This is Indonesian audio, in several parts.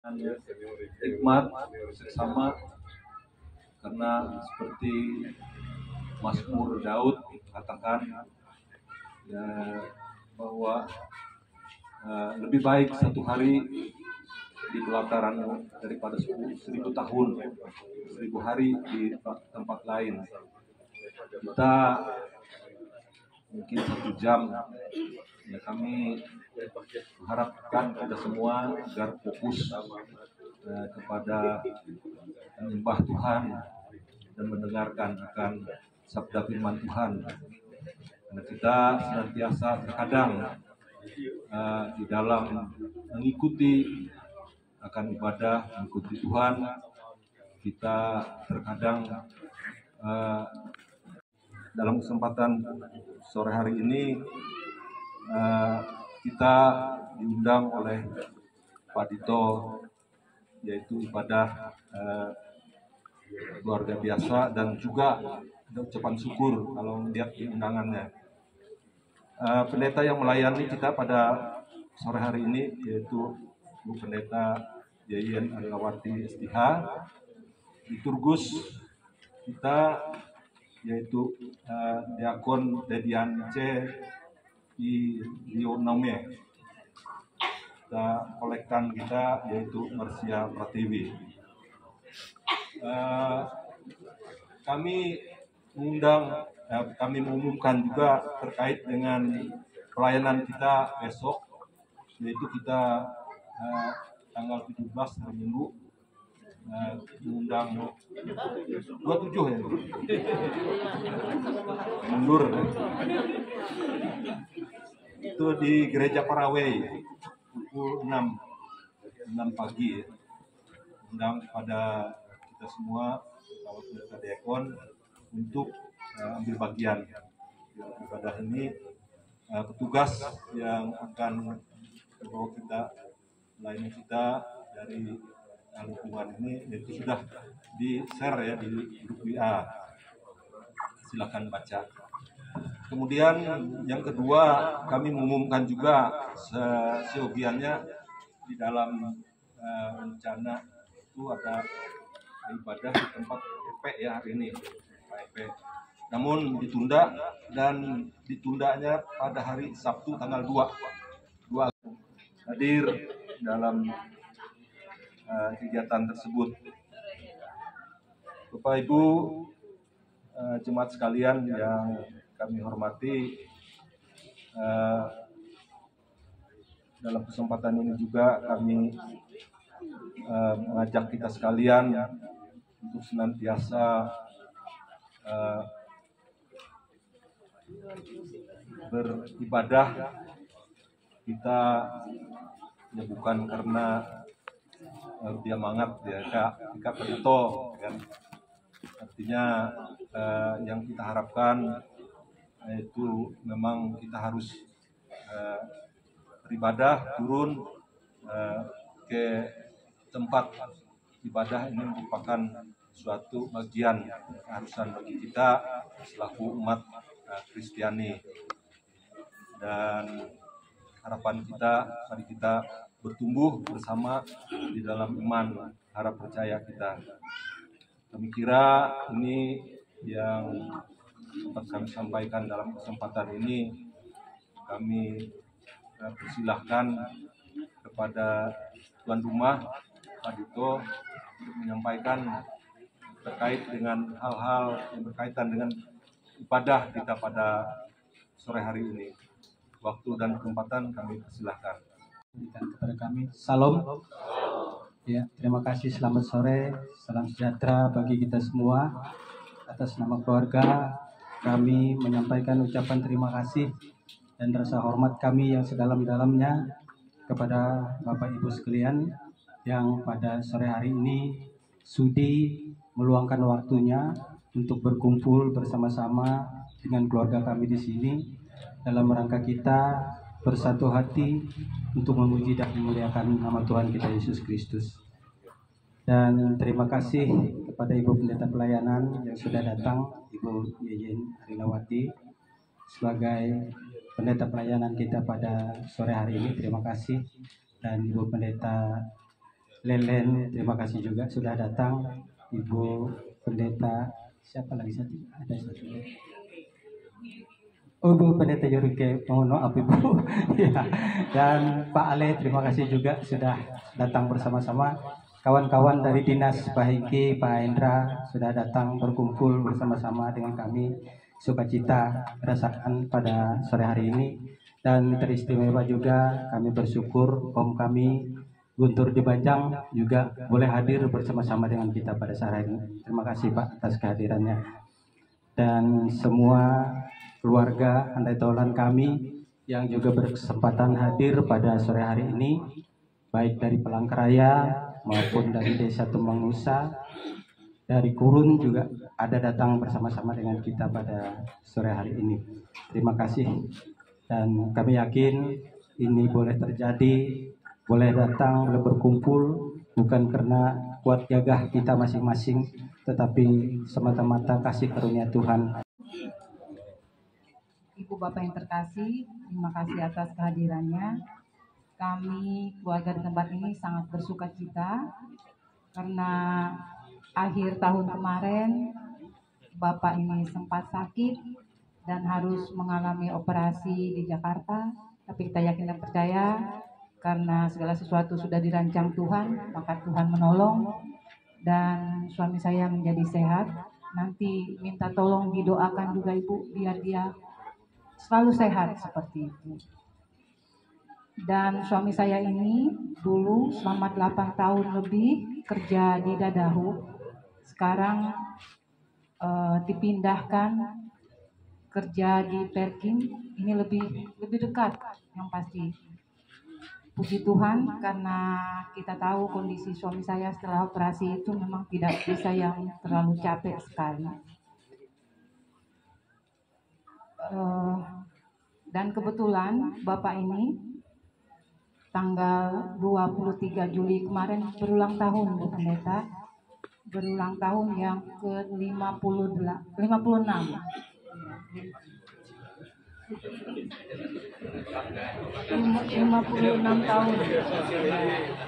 hikmat bersama, karena seperti Mazmur Daud katakan ya, bahwa lebih baik satu hari di pelataranmu daripada 1000 tahun, 1000 hari di tempat lain. Kita mungkin 1 jam, ya kami mengharapkan kita semua agar fokus kepada menyembah Tuhan dan mendengarkan akan sabda firman Tuhan. Karena kita senantiasa terkadang di dalam mengikuti akan ibadah, mengikuti Tuhan, kita terkadang dalam kesempatan sore hari ini kita diundang oleh Pak Dito, yaitu ibadah keluarga biasa dan juga ucapan syukur kalau melihat di undangannya. Pendeta yang melayani kita pada sore hari ini yaitu Bu Pendeta Yayen Arilawati STH. Liturgus kita yaitu Diakon Dedian C. Ionome. Kita kolektan kita yaitu Marsia Pratiwi. Kami mengumumkan juga terkait dengan pelayanan kita besok, yaitu kita tanggal 17 hari Minggu mengundang 27 ya, mundur itu di Gereja Paraway pukul 6 pagi, undang kepada kita semua kalau kita diakon untuk ambil bagian ibadah ini. Petugas yang akan membawa kita melayani kita dari lingkungan ini itu sudah di-share ya di grup WA, silakan baca. Kemudian yang kedua, kami mengumumkan juga seyogiannya di dalam rencana itu ada ibadah di tempat EP ya hari ini, EP. Namun ditunda, dan ditundanya pada hari Sabtu tanggal 2 hadir dalam kegiatan tersebut. Bapak Ibu jemaat sekalian yang kami hormati, dalam kesempatan ini juga kami mengajak kita sekalian untuk senantiasa beribadah. Kita ya bukan karena dia mangat ya Kak Pedito kan. Artinya yang kita harapkan itu memang kita harus beribadah, turun ke tempat ibadah. Ini merupakan suatu bagian keharusan bagi kita selaku umat Kristiani, dan harapan kita mari kita bertumbuh bersama di dalam iman, harap percaya kita. Kami kira ini yang dapat kami sampaikan dalam kesempatan ini. Kami persilahkan kepada tuan rumah Pak Dito untuk menyampaikan terkait dengan hal-hal yang berkaitan dengan ibadah kita pada sore hari ini. Waktu dan kesempatan kami persilahkan. Kepada kami, salam. Ya, terima kasih, selamat sore, salam sejahtera bagi kita semua. Atas nama keluarga, kami menyampaikan ucapan terima kasih dan rasa hormat kami yang sedalam-dalamnya kepada Bapak Ibu sekalian yang pada sore hari ini sudi meluangkan waktunya untuk berkumpul bersama-sama dengan keluarga kami di sini dalam rangka kita bersatu hati untuk memuji dan memuliakan nama Tuhan kita Yesus Kristus. Dan terima kasih kepada Ibu Pendeta Pelayanan yang sudah datang, Ibu Yayen Arilawati, sebagai Pendeta Pelayanan kita pada sore hari ini. Terima kasih. Dan Ibu Pendeta Lelen, terima kasih juga sudah datang. Ibu Pendeta, siapa lagi satu? Ada satu. Oh, Ibu Pendeta Yurike, mohon maaf Ibu. Ya. Dan Pak Ale, terima kasih juga sudah datang bersama-sama. Kawan-kawan dari Dinas Pak Hengki, Pak Hendra sudah datang berkumpul bersama-sama dengan kami. Sukacita rasakan pada sore hari ini. Dan teristimewa juga kami bersyukur Om kami Guntur Dibanjang juga boleh hadir bersama-sama dengan kita pada sore ini. Terima kasih Pak atas kehadirannya. Dan semua keluarga handai taulan kami yang juga berkesempatan hadir pada sore hari ini, baik dari Palangkaraya maupun dari Desa Tumbang Nusa, dari Kurun juga ada datang bersama-sama dengan kita pada sore hari ini. Terima kasih dan kami yakin ini boleh terjadi, boleh datang, boleh berkumpul bukan karena kuat gagah kita masing-masing, tetapi semata-mata kasih karunia Tuhan. Ibu Bapak yang terkasih, terima kasih atas kehadirannya. Kami keluarga di tempat ini sangat bersuka cita karena akhir tahun kemarin Bapak ini sempat sakit dan harus mengalami operasi di Jakarta. Tapi kita yakin dan percaya karena segala sesuatu sudah dirancang Tuhan, maka Tuhan menolong dan suami saya menjadi sehat. Nanti minta tolong didoakan juga Ibu biar dia selalu sehat seperti itu. Dan suami saya ini dulu selama 8 tahun lebih kerja di Dadahu. Sekarang dipindahkan kerja di Perkim. Ini lebih dekat yang pasti. Puji Tuhan karena kita tahu kondisi suami saya setelah operasi itu memang tidak bisa yang terlalu capek sekali. Dan kebetulan Bapak ini tanggal 23 Juli kemarin berulang tahun Bu Pendeta. Berulang tahun yang ke-56. 56 tahun.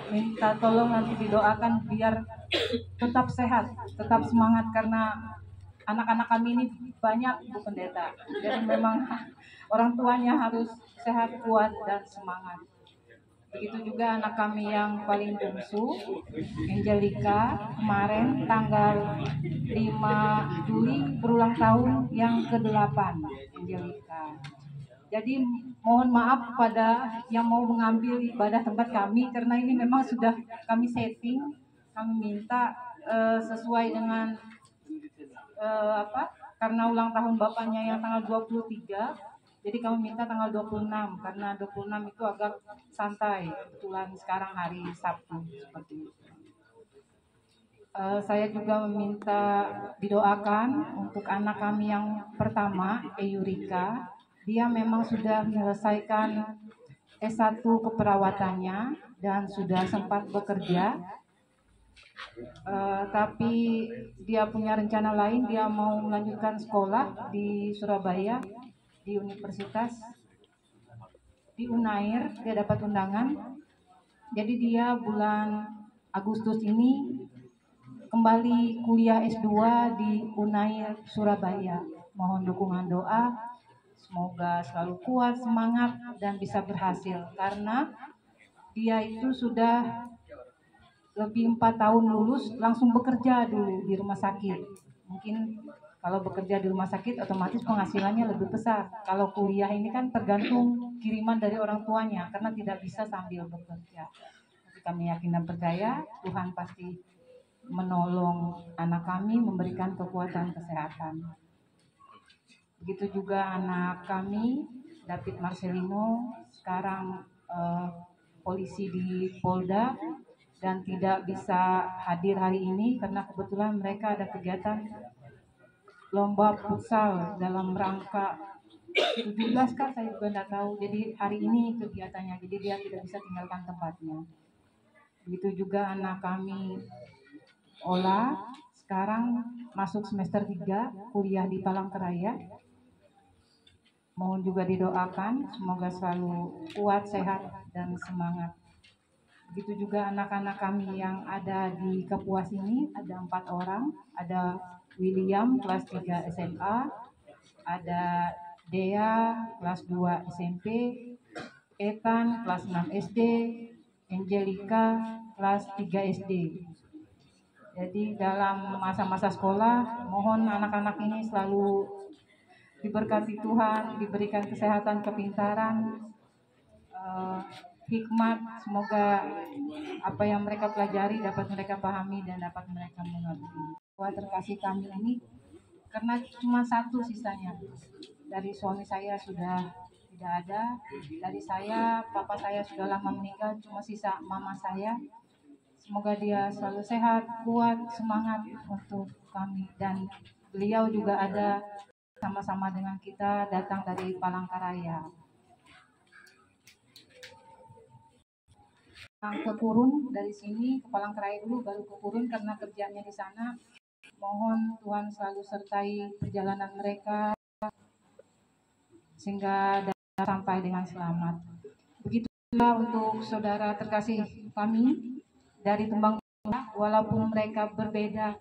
Minta tolong nanti didoakan biar tetap sehat, tetap semangat karena anak-anak kami ini banyak Bu Pendeta. Jadi memang orang tuanya harus sehat, kuat, dan semangat. Begitu juga anak kami yang paling bungsu, Angelica, kemarin tanggal 5 Juli berulang tahun yang ke-8, Angelica. Jadi mohon maaf pada yang mau mengambil ibadah tempat kami karena ini memang sudah kami setting, kami minta sesuai dengan karena ulang tahun bapaknya yang tanggal 23. Jadi kami minta tanggal 26 karena 26 itu agak santai. Kebetulan sekarang hari Sabtu seperti itu. Saya juga meminta didoakan untuk anak kami yang pertama, Eyurika. Dia memang sudah menyelesaikan S1 keperawatannya dan sudah sempat bekerja. Tapi dia punya rencana lain, dia mau melanjutkan sekolah di Surabaya di universitas di Unair. Dia dapat undangan, jadi dia bulan Agustus ini kembali kuliah S2 di Unair Surabaya. Mohon dukungan doa, semoga selalu kuat, semangat, dan bisa berhasil karena dia itu sudah lebih 4 tahun lulus langsung bekerja dulu di rumah sakit. Mungkin kalau bekerja di rumah sakit otomatis penghasilannya lebih besar. Kalau kuliah ini kan tergantung kiriman dari orang tuanya karena tidak bisa sambil bekerja. Tapi kami yakin dan percaya Tuhan pasti menolong anak kami, memberikan kekuatan kesehatan. Begitu juga anak kami David Marcelino sekarang polisi di Polda dan tidak bisa hadir hari ini karena kebetulan mereka ada kegiatan lomba futsal dalam rangka 17 kan saya juga tidak tahu. Jadi hari ini kegiatannya, jadi dia tidak bisa tinggalkan tempatnya. Begitu juga anak kami Ola sekarang masuk semester 3 kuliah di Palangkaraya. Mohon juga didoakan semoga selalu kuat, sehat, dan semangat. Begitu juga anak-anak kami yang ada di Kapuas ini, ada 4 orang. Ada William kelas 3 SMA, ada Dea kelas 2 SMP, Ethan kelas 6 SD, Angelica kelas 3 SD. Jadi dalam masa-masa sekolah, mohon anak-anak ini selalu diberkati Tuhan, diberikan kesehatan, kepintaran, hikmat. Semoga apa yang mereka pelajari dapat mereka pahami dan dapat mereka mengerti. Wah, terkasih kami ini karena cuma satu sisanya. Dari suami saya sudah tidak ada, dari saya, papa saya sudah lama meninggal, cuma sisa mama saya. Semoga dia selalu sehat, kuat, semangat untuk kami. Dan beliau juga ada sama-sama dengan kita, datang dari Palangkaraya. Ke Kurun, dari sini ke Palangkaraya dulu, baru ke Kurun karena kerjanya di sana. Mohon Tuhan selalu sertai perjalanan mereka sehingga dapat sampai dengan selamat. Begitu juga untuk saudara terkasih kami dari Tumbang, walaupun mereka berbeda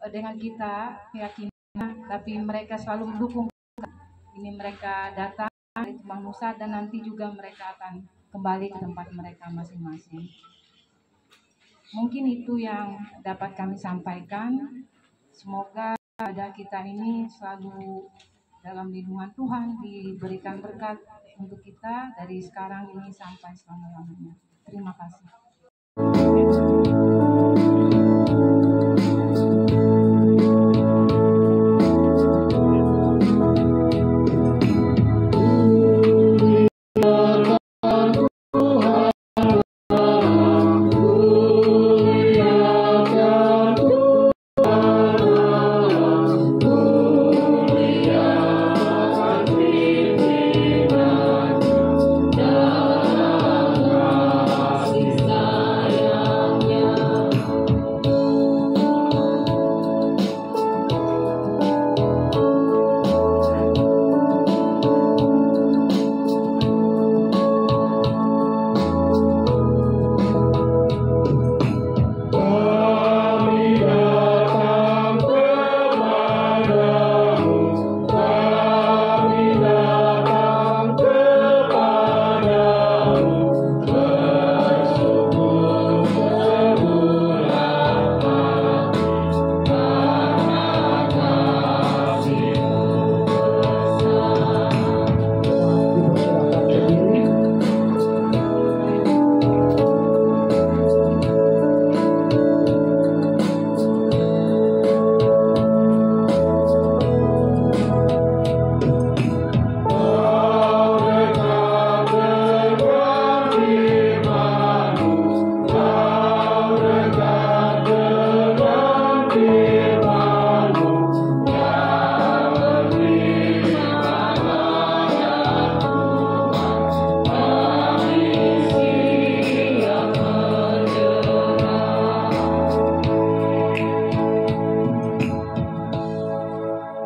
dengan kita keyakinan, tapi mereka selalu mendukung. Ini mereka datang dari Tumbang Nusa dan nanti juga mereka akan kembali ke tempat mereka masing-masing. Mungkin itu yang dapat kami sampaikan. Semoga pada kita ini selalu dalam lindungan Tuhan, diberikan berkat untuk kita dari sekarang ini sampai selama-lamanya. Terima kasih.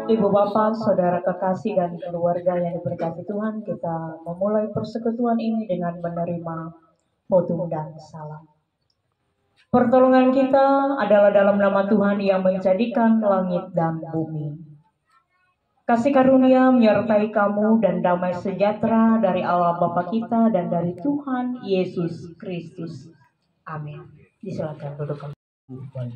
Ibu Bapak, saudara kekasih dan keluarga yang diberkati Tuhan, kita memulai persekutuan ini dengan menerima fotum dan salam. Pertolongan kita adalah dalam nama Tuhan yang menjadikan langit dan bumi. Kasih karunia menyertai kamu dan damai sejahtera dari Allah Bapa kita dan dari Tuhan Yesus Kristus. Amin. Disilakan duduk kembali.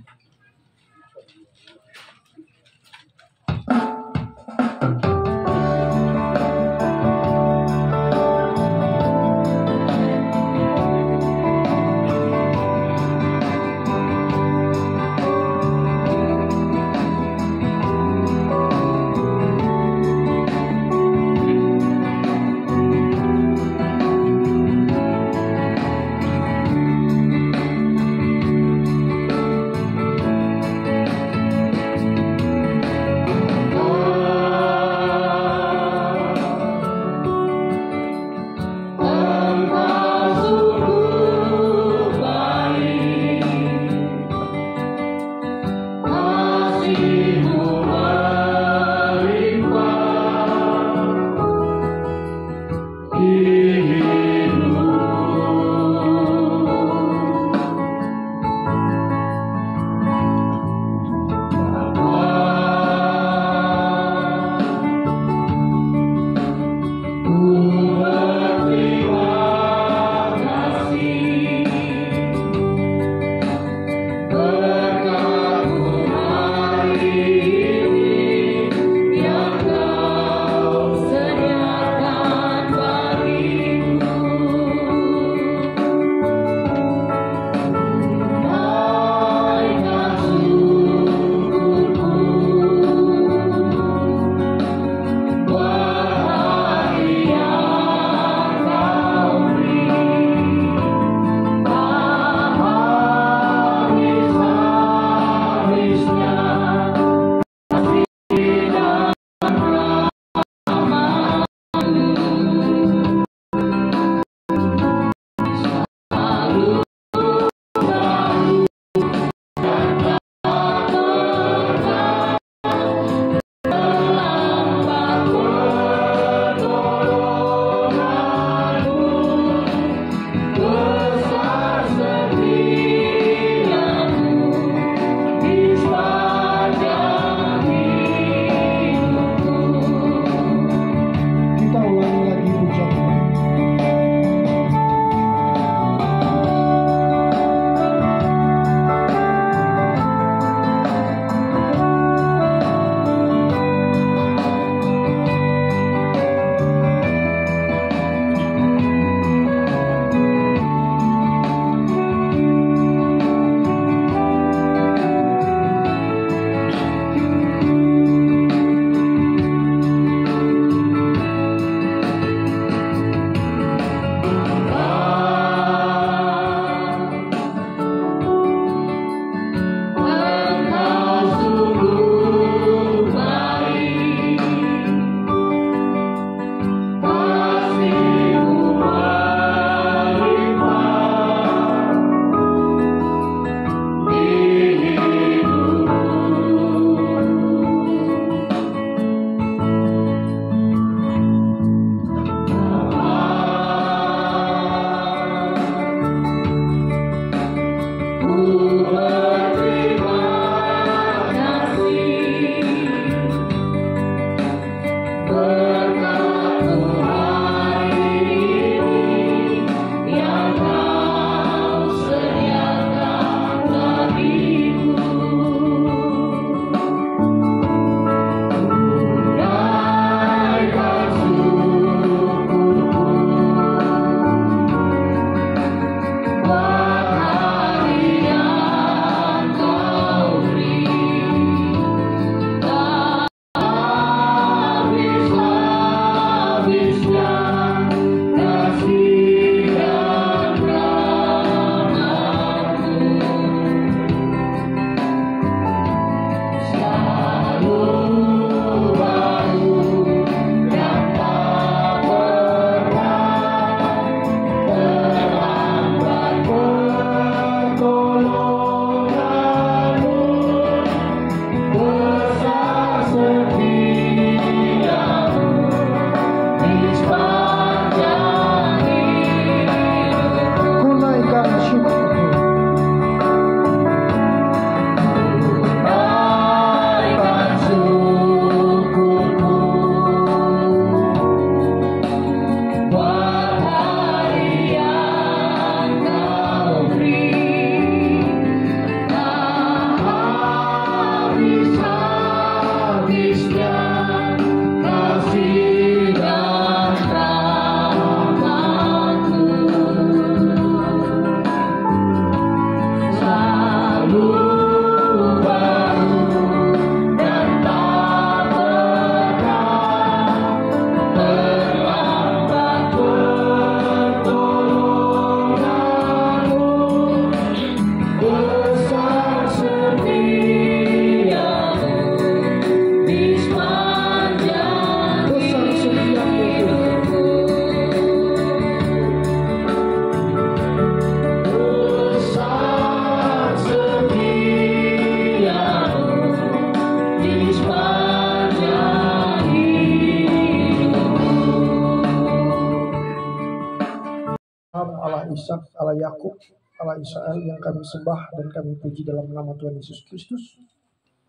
Allah Ishak, Allah Yakub, Allah Israel yang kami sembah dan kami puji dalam nama Tuhan Yesus Kristus.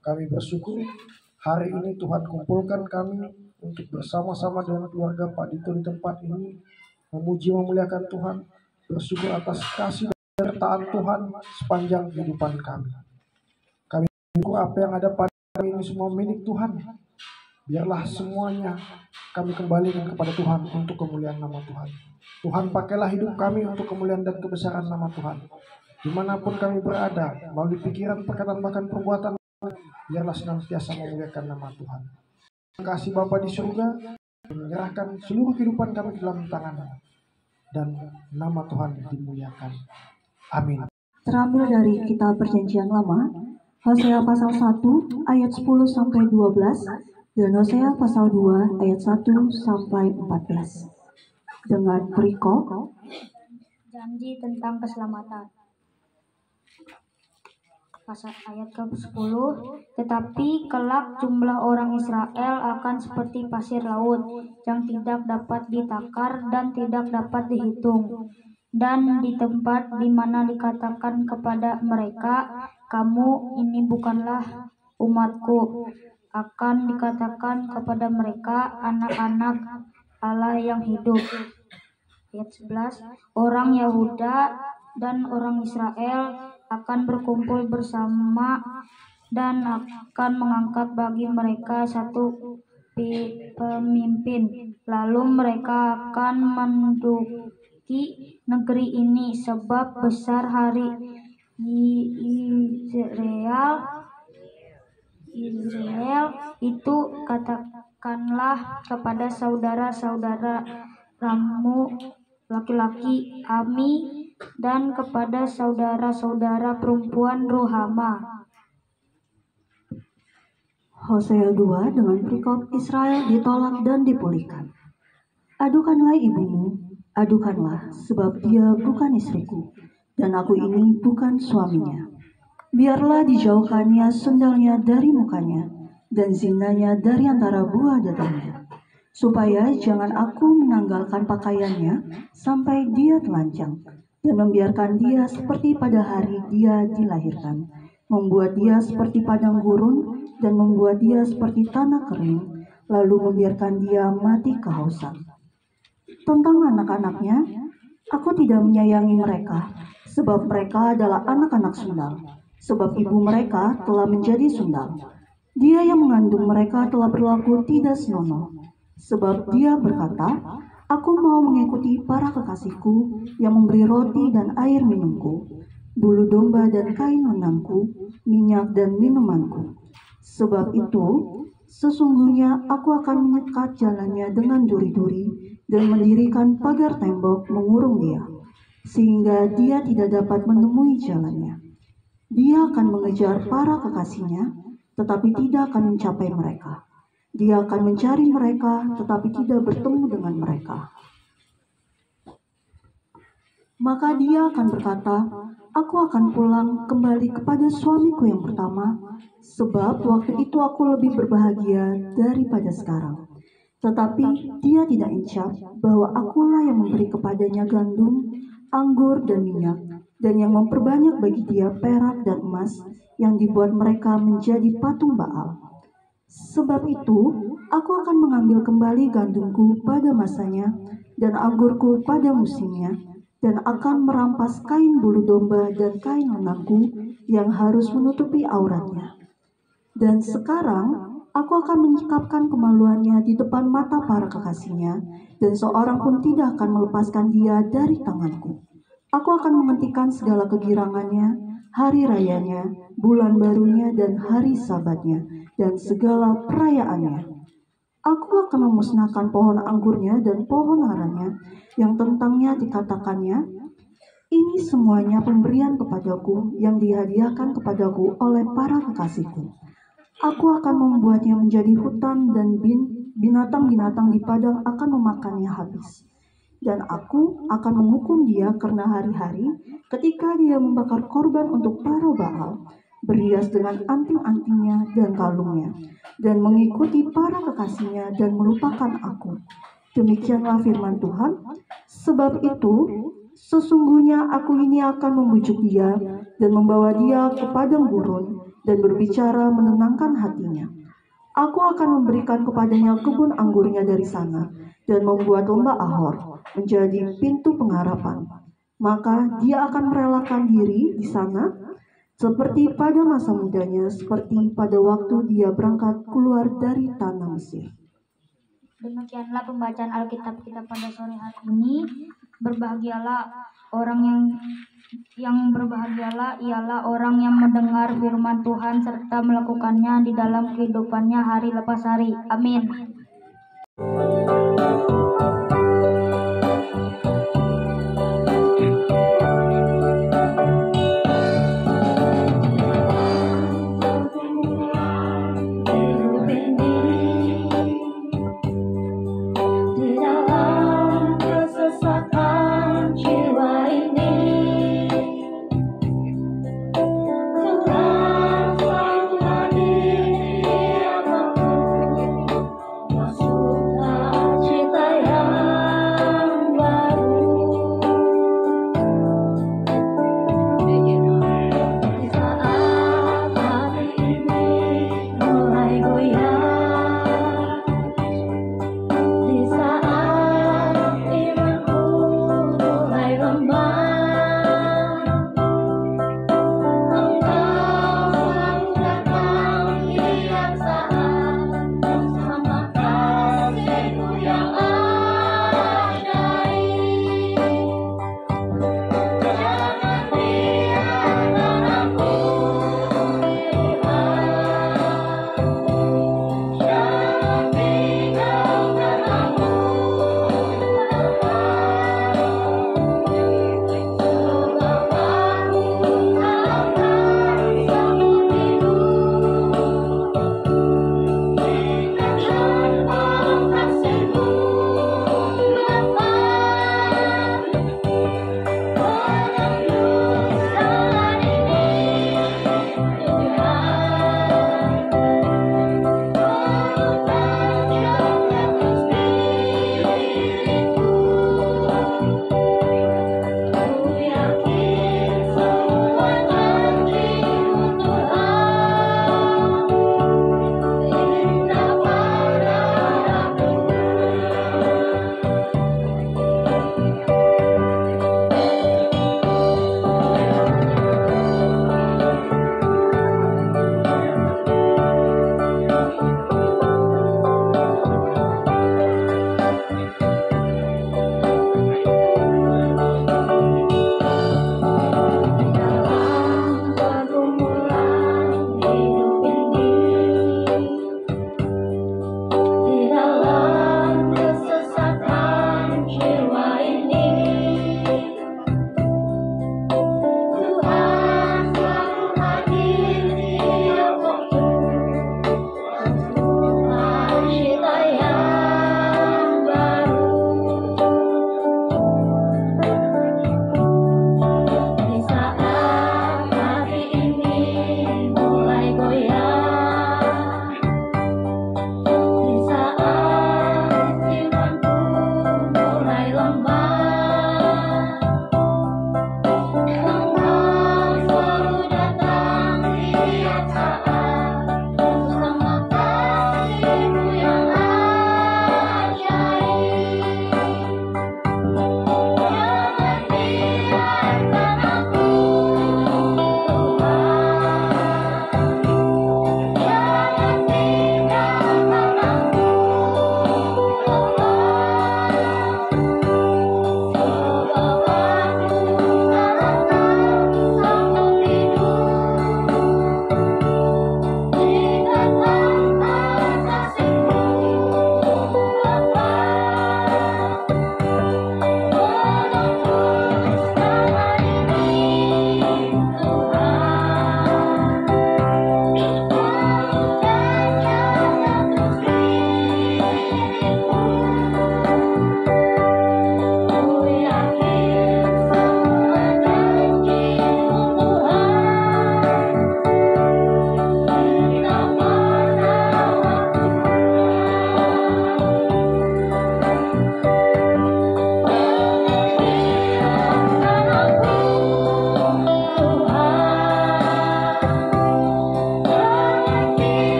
Kami bersyukur hari ini Tuhan kumpulkan kami untuk bersama-sama dengan keluarga Pak Dito di tempat ini, memuji memuliakan Tuhan, bersyukur atas kasih dan penyertaan Tuhan sepanjang kehidupan kami. Kami bersyukur apa yang ada pada kami ini semua milik Tuhan. Biarlah semuanya kami kembalikan kepada Tuhan untuk kemuliaan nama Tuhan. Tuhan, pakailah hidup kami untuk kemuliaan dan kebesaran nama Tuhan. Dimanapun kami berada, melalui pikiran, perkataan, bahkan perbuatan, biarlah senantiasa memuliakan nama Tuhan. Terima kasih Bapa di surga, menyerahkan seluruh kehidupan kami ke dalam tangan, dan nama Tuhan dimuliakan. Amin. Terambil dari Kitab Perjanjian Lama, Hosea pasal 1 ayat 10-12, dan Hosea pasal 2 ayat 1-14. Dengan perikop janji tentang keselamatan. Pasal ayat ke-10, tetapi kelak jumlah orang Israel akan seperti pasir laut yang tidak dapat ditakar dan tidak dapat dihitung. Dan di tempat di mana dikatakan kepada mereka, kamu ini bukanlah umatku, akan dikatakan kepada mereka anak-anak Allah yang hidup. Ayat 11, orang Yahuda dan orang Israel akan berkumpul bersama dan akan mengangkat bagi mereka satu pemimpin. Lalu mereka akan menduduki negeri ini, sebab besar hari Israel itu. Katakanlah kepada saudara-saudaramu laki-laki Ami, dan kepada saudara-saudara perempuan Ruhama. Hosea 2 dengan perikop Israel ditolak dan dipulihkan. Adukanlah ibumu, adukanlah, sebab dia bukan istriku, dan aku ini bukan suaminya. Biarlah dijauhkannya sendalnya dari mukanya, dan zinanya dari antara buah dadanya, supaya jangan aku menanggalkan pakaiannya sampai dia telanjang, dan membiarkan dia seperti pada hari dia dilahirkan, membuat dia seperti padang gurun dan membuat dia seperti tanah kering, lalu membiarkan dia mati kehausan. Tentang anak-anaknya, aku tidak menyayangi mereka, sebab mereka adalah anak-anak sundal, sebab ibu mereka telah menjadi sundal. Dia yang mengandung mereka telah berlaku tidak senonoh, sebab dia berkata, aku mau mengikuti para kekasihku yang memberi roti dan air minumku, bulu domba dan kain lenganku, minyak dan minumanku. Sebab itu, sesungguhnya aku akan menyekat jalannya dengan duri-duri dan mendirikan pagar tembok mengurung dia, sehingga dia tidak dapat menemui jalannya. Dia akan mengejar para kekasihnya, tetapi tidak akan mencapai mereka. Dia akan mencari mereka, tetapi tidak bertemu dengan mereka. Maka dia akan berkata, aku akan pulang kembali kepada suamiku yang pertama, sebab waktu itu aku lebih berbahagia daripada sekarang. Tetapi dia tidak incap bahwa akulah yang memberi kepadanya gandum, anggur, dan minyak, dan yang memperbanyak bagi dia perak dan emas yang dibuat mereka menjadi patung Baal. Sebab itu, aku akan mengambil kembali gandumku pada masanya dan anggurku pada musimnya, dan akan merampas kain bulu domba dan kain lenganku yang harus menutupi auratnya. Dan sekarang, aku akan menyikapkan kemaluannya di depan mata para kekasihnya, dan seorang pun tidak akan melepaskan dia dari tanganku. Aku akan menghentikan segala kegirangannya, hari rayanya, bulan barunya, dan hari sabatnya, dan segala perayaannya. Aku akan memusnahkan pohon anggurnya dan pohon aranya, yang tentangnya dikatakannya, ini semuanya pemberian kepadaku yang dihadiahkan kepadaku oleh para kekasihku. Aku akan membuatnya menjadi hutan dan binatang-binatang di padang akan memakannya habis. Dan aku akan menghukum dia karena hari-hari ketika dia membakar korban untuk para Baal, berhias dengan anting-antingnya dan kalungnya, dan mengikuti para kekasihnya dan melupakan aku. Demikianlah firman Tuhan. Sebab itu, sesungguhnya aku ini akan membujuk dia dan membawa dia ke padang gurun dan berbicara menenangkan hatinya. Aku akan memberikan kepadanya kebun anggurnya dari sana dan membuat lembah Ahor menjadi pintu pengharapan. Maka dia akan merelakan diri di sana seperti pada masa mudanya, seperti pada waktu dia berangkat keluar dari tanah Mesir. Demikianlah pembacaan Alkitab kita pada sore hari ini. Berbahagialah orang yang berbahagialah ialah orang yang mendengar firman Tuhan serta melakukannya di dalam kehidupannya hari lepas hari. Amin. Masuklah cita yang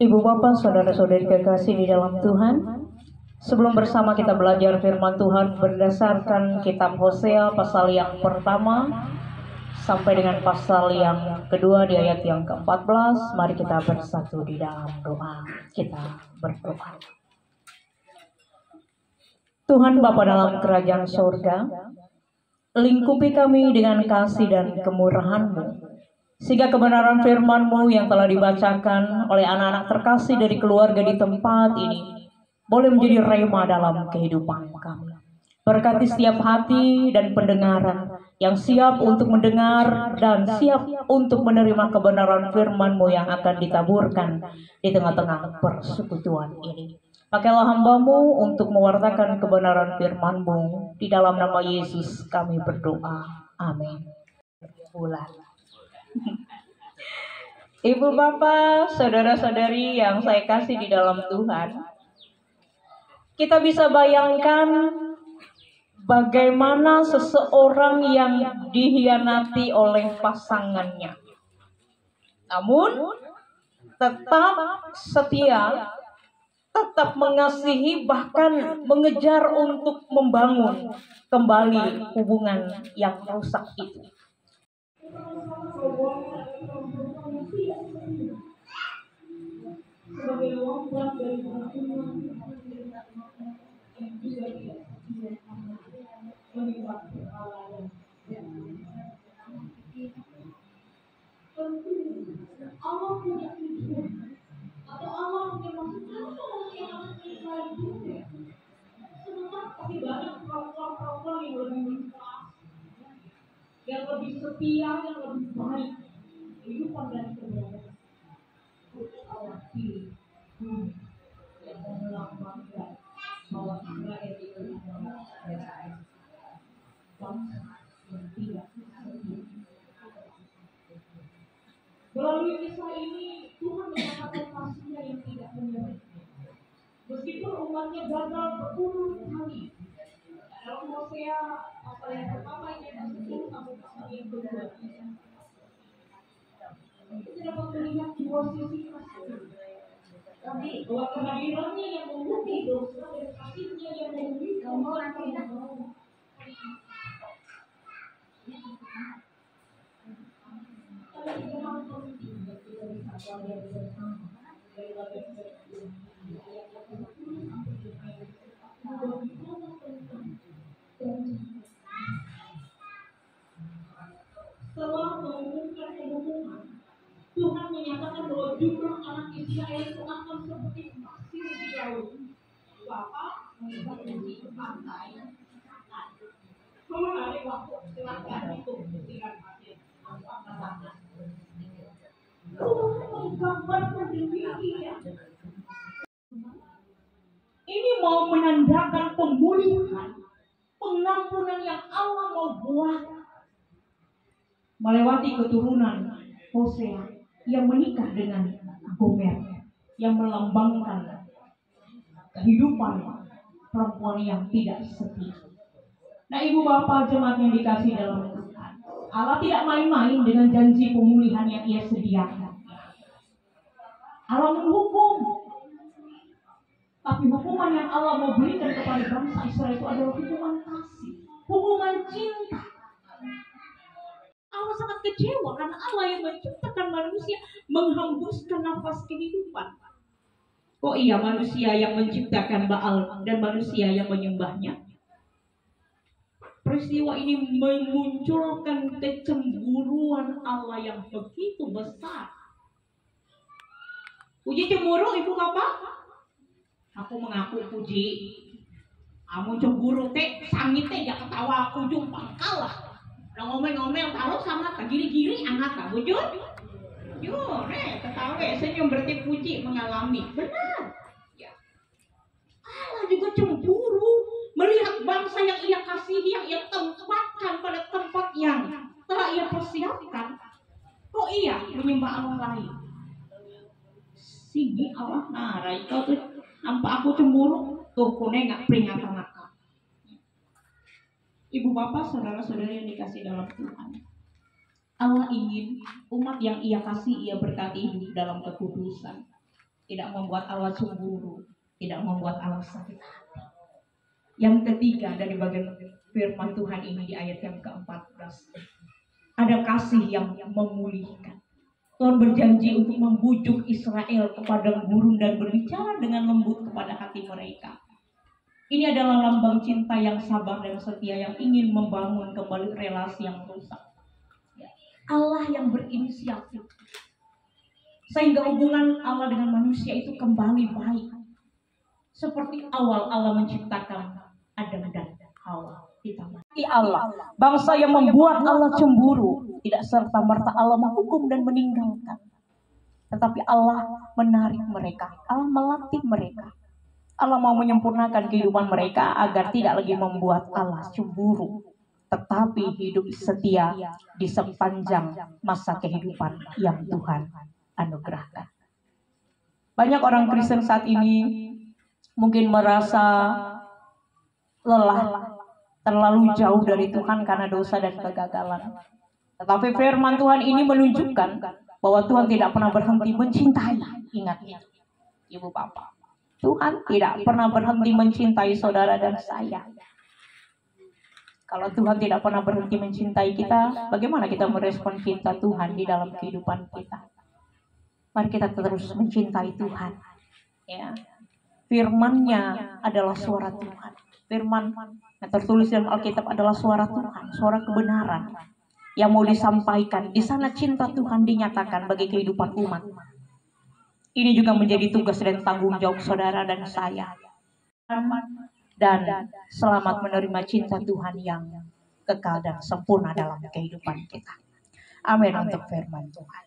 Ibu bapak, saudara-saudari kekasih di dalam Tuhan, sebelum bersama kita belajar firman Tuhan berdasarkan kitab Hosea pasal yang pertama sampai dengan pasal yang kedua di ayat yang ke-14, mari kita bersatu di dalam doa. Kita berdoa. Tuhan Bapa dalam kerajaan surga, lingkupi kami dengan kasih dan kemurahan-Mu, sehingga kebenaran firman-Mu yang telah dibacakan oleh anak-anak terkasih dari keluarga di tempat ini boleh menjadi rema dalam kehidupan kami. Berkati setiap hati dan pendengaran yang siap untuk mendengar dan siap untuk menerima kebenaran firman-Mu yang akan ditaburkan di tengah-tengah persekutuan ini. Pakailah hamba-Mu untuk mewartakan kebenaran firman-Mu. Di dalam nama Yesus kami berdoa. Amin. Ibu bapak, saudara-saudari yang saya kasih di dalam Tuhan, kita bisa bayangkan bagaimana seseorang yang dihianati oleh pasangannya, namun tetap setia, tetap mengasihi, bahkan mengejar untuk membangun kembali hubungan yang rusak itu. Allah punya tujuan atau Allah punya maksud sementara masih banyak perempuan yang lebih ikhlas, yang lebih setia, yang lebih baik kehidupan dan kebenaran. Allah pilih yang melambangkan bahwa Israel itu adalah bangsa yang tidak setia. Melalui kisah ini Tuhan menyatakan kasih-Nya yang tidak menyerah. Meskipun umatnya gagal berpuluh kali. Dalam Hosea pasal yang pertama ayat 10 sampai pasal yang kedua. Kita dapat melihat dua sisi kasih. Tapi bahwa kehadirannya yang menguji dosa dan kasih-Nya yang menguji orang tidak mau. Ada tiga hal penting yang kita bisa pelajari bersama dari bagian ayat 10 sampai dengan ayat 11. Setelah mengumumkan pengumuman, Tuhan menyatakan bahwa jumlah anak Israel itu akan seperti pasir di laut. Bapak mengintervensi ke pantai. Kalau ada waktu silakan itu dengan pasir. Tuhan menggambarkan demikian. Ini mau menandakan pemulihan, pengampunan yang Allah mau buat melewati keturunan Hosea yang menikah dengan Gomer, yang melambangkan kehidupan perempuan yang tidak setia. Nah, ibu bapak jemaat yang dikasih dalam Tuhan, Allah tidak main-main dengan janji pemulihan yang Ia sediakan. Allah menghukum, tapi hukuman yang Allah mau berikan kepada bangsa Israel itu adalah hukuman kasih, hukuman cinta. Allah sangat kecewa karena Allah yang menciptakan manusia menghembuskan nafas kehidupan. Kok iya manusia yang menciptakan Baal dan manusia yang menyembahnya? Peristiwa ini memunculkan kecemburuan Allah yang begitu besar. Puji cemburu ibu bapak? Aku mengaku puji. Kamu cemburu teh, sangit teh gak ketawa aku jumpa kalah. Nah ngomel-ngomel taruh sama tak giri-giri angkat tak wujud. Yo, ketawa senyum berarti puji mengalami. Benar. Ya. Allah juga cemburu melihat bangsa yang Ia kasihi, yang Ia tempatkan pada tempat yang telah Ia persiapkan. Kok Ia menyembah Allah lain? Sini Allah narai kau tuh nampak aku cemburu tuh kone nggak peringatan aku. Ibu bapak, saudara-saudari yang dikasih dalam Tuhan, Allah ingin umat yang Ia kasih, Ia berkati hidup dalam kekudusan. Tidak membuat Allah cemburu, tidak membuat Allah sakit hati. Yang ketiga dari bagian firman Tuhan ini di ayat yang ke-14, ada kasih yang memulihkan. Tuhan berjanji untuk membujuk Israel ke padang gurun dan berbicara dengan lembut kepada hati mereka. Ini adalah lambang cinta yang sabar dan setia yang ingin membangun kembali relasi yang rusak. Allah yang berinisiatif sehingga hubungan Allah dengan manusia itu kembali baik. Seperti awal Allah menciptakan Adam dan Hawa di taman. Allah, bangsa yang membuat Allah cemburu, tidak serta-merta Allah menghukum dan meninggalkan. Tetapi Allah menarik mereka, Allah melatih mereka. Allah mau menyempurnakan kehidupan mereka agar tidak lagi membuat Allah cemburu, tetapi hidup setia di sepanjang masa kehidupan yang Tuhan anugerahkan. Banyak orang Kristen saat ini mungkin merasa lelah, terlalu jauh dari Tuhan karena dosa dan kegagalan. Tetapi firman Tuhan ini menunjukkan bahwa Tuhan tidak pernah berhenti mencintai. Ingat itu, ibu bapak. Tuhan tidak pernah berhenti mencintai saudara dan saya. Kalau Tuhan tidak pernah berhenti mencintai kita, bagaimana kita merespon cinta Tuhan di dalam kehidupan kita? Mari kita terus mencintai Tuhan. Ya, firman-Nya adalah suara Tuhan. Firman yang tertulis dalam Alkitab adalah suara Tuhan, suara kebenaran yang mau disampaikan. Di sana cinta Tuhan dinyatakan bagi kehidupan umat. Ini juga menjadi tugas dan tanggung jawab saudara dan saya. Dan selamat menerima cinta Tuhan yang kekal dan sempurna dalam kehidupan kita. Amin untuk firman Tuhan.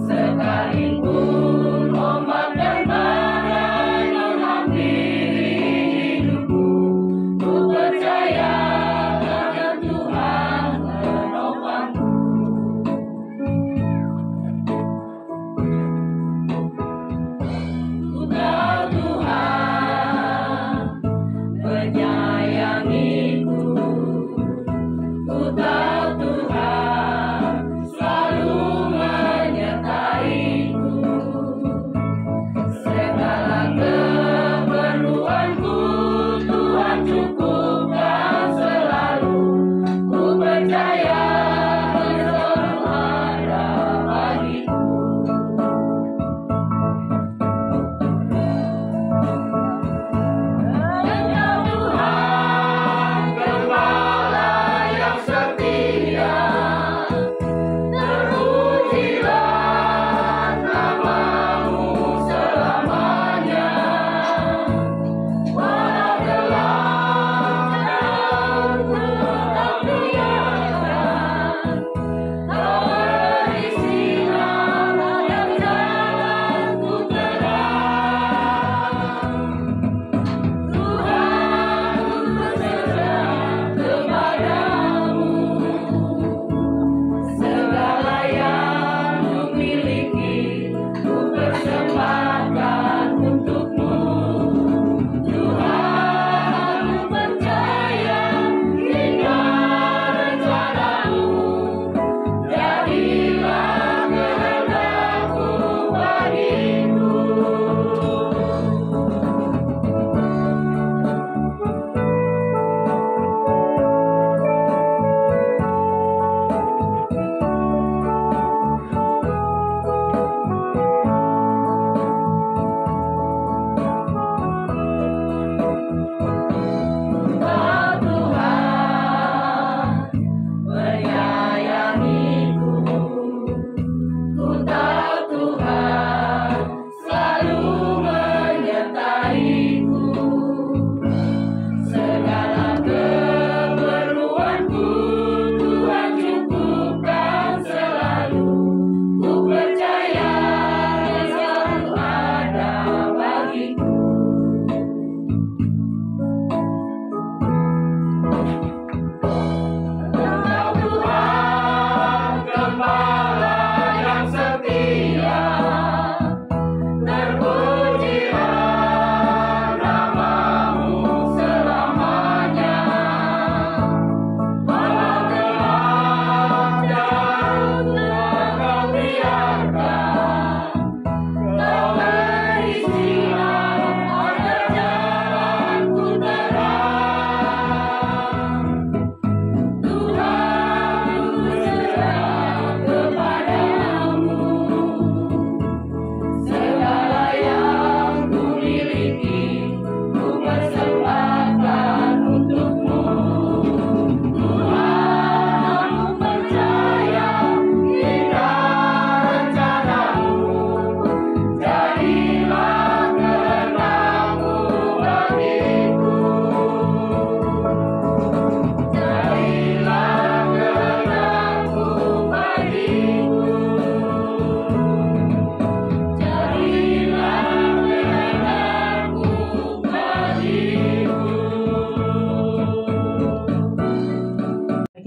Sekalipun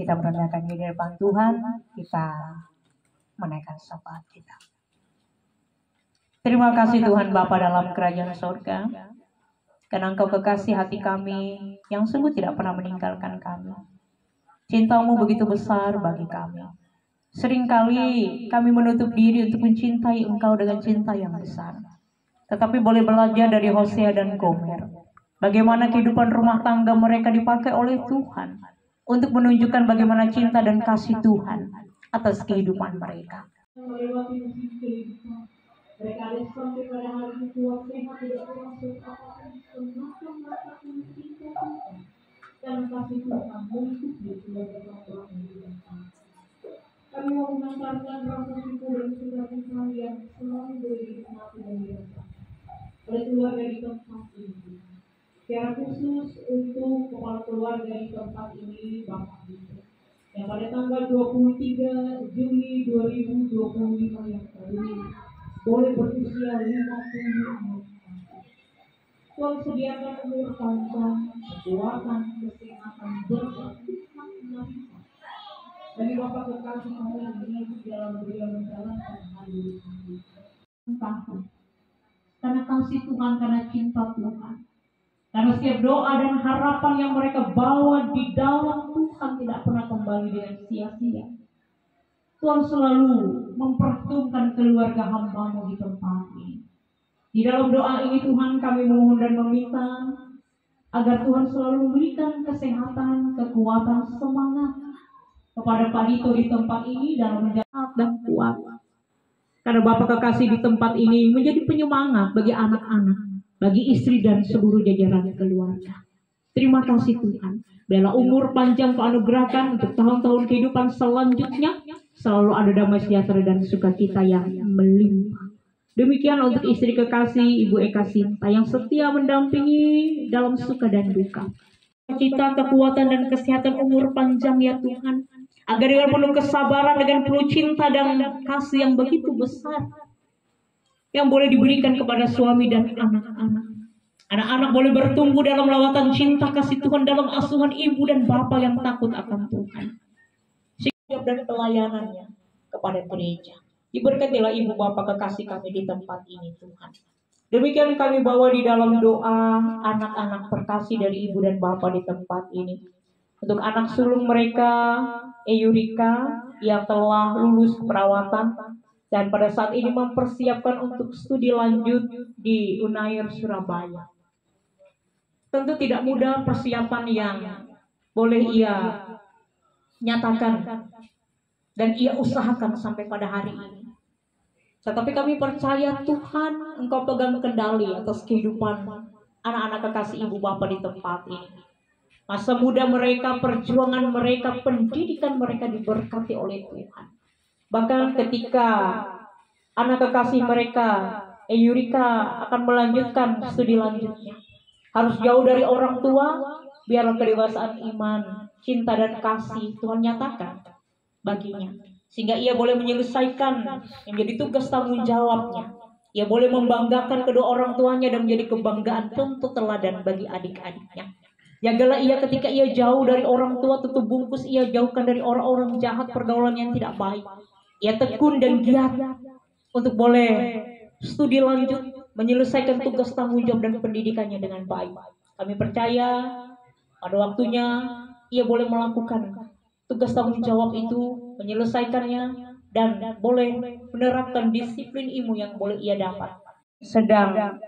kita merendahkan diri di depan Tuhan, kita menaikkan syafaat kita. Terima kasih Tuhan Bapa dalam kerajaan sorga, karena Engkau kekasih hati kami yang sungguh tidak pernah meninggalkan kami. Cinta-Mu begitu besar bagi kami. Seringkali kami menutup diri untuk mencintai Engkau dengan cinta yang besar. Tetapi boleh belajar dari Hosea dan Gomer, bagaimana kehidupan rumah tangga mereka dipakai oleh Tuhan untuk menunjukkan bagaimana cinta dan kasih Tuhan atas kehidupan mereka. Melewati musim kehidupan, mereka ada sampai pada hari tua sehat tidak termasuk apapun semacam rasa cinta Tuhan dan kasih Tuhan mengikuti keluarga orang yang kami mau mengantarkan rasa syukur dan sukacita yang selalu boleh dinikmati dan dirasakan oleh keluarga di tempat ini. Secara khusus untuk kepala keluarga di tempat ini, Bapak Ibu, yang pada tanggal 23 Juli 2025 yang lalu boleh berusia 50 tahun. Tuhan sediakan umur panjang, kekuatan, kesehatan, berkat, hikmat, kenabian. Dari Bapak kekasih kami ini dalam beliau menjalankan hari ini. Karena kasih Tuhan, karena cinta Tuhan. Karena setiap doa dan harapan yang mereka bawa di dalam Tuhan tidak pernah kembali dengan sia-sia. Tuhan selalu memperhitungkan keluarga hamba-Mu di tempat ini. Di dalam doa ini Tuhan kami memohon dan meminta agar Tuhan selalu memberikan kesehatan, kekuatan, semangat kepada Pak Dito di tempat ini dalam menjaga dan kuat. Karena Bapak kekasih di tempat ini menjadi penyemangat bagi anak-anak, bagi istri dan seluruh jajaran keluarga. Terima kasih Tuhan. Biarlah umur panjang Kau anugerahkan untuk tahun-tahun kehidupan selanjutnya. Selalu ada damai sejahtera dan sukacita yang melimpah. Demikian untuk istri kekasih Ibu Eka Sinta yang setia mendampingi dalam suka dan duka. Cita, kekuatan dan kesehatan umur panjang ya Tuhan. Agar dengan penuh kesabaran, dengan penuh cinta dan kasih yang begitu besar yang boleh diberikan kepada suami dan anak-anak. Anak-anak boleh bertumbuh dalam lawatan cinta kasih Tuhan dalam asuhan ibu dan bapa yang takut akan Tuhan. Sikap dan pelayanannya kepada gereja. Diberkatilah ibu bapa kekasih kami di tempat ini Tuhan. Demikian kami bawa di dalam doa anak-anak terkasih dari ibu dan bapa di tempat ini. Untuk anak sulung mereka, Eyurika, yang telah lulus perawatan dan pada saat ini mempersiapkan untuk studi lanjut di Unair Surabaya. Tentu tidak mudah persiapan yang boleh ia nyatakan dan ia usahakan sampai pada hari ini. Tetapi kami percaya Tuhan Engkau pegang kendali atas kehidupan anak-anak kekasih ibu bapa di tempat ini. Masa muda mereka, perjuangan mereka, pendidikan mereka diberkati oleh Tuhan. Bahkan ketika anak kekasih mereka, Eyurika, akan melanjutkan studi lanjutnya, harus jauh dari orang tua, biarlah kedewasaan iman, cinta dan kasih Tuhan nyatakan baginya. Sehingga ia boleh menyelesaikan yang menjadi tugas tanggung jawabnya. Ia boleh membanggakan kedua orang tuanya dan menjadi kebanggaan contoh teladan bagi adik-adiknya. Jagalah ia ketika ia jauh dari orang tua, tutup bungkus ia jauhkan dari orang-orang jahat, pergaulan yang tidak baik. Ia tekun dan giat untuk boleh studi lanjut, menyelesaikan tugas tanggung jawab dan pendidikannya dengan baik. Kami percaya pada waktunya ia boleh melakukan tugas tanggung jawab itu, menyelesaikannya, dan boleh menerapkan disiplin ilmu yang boleh ia dapat. Sedang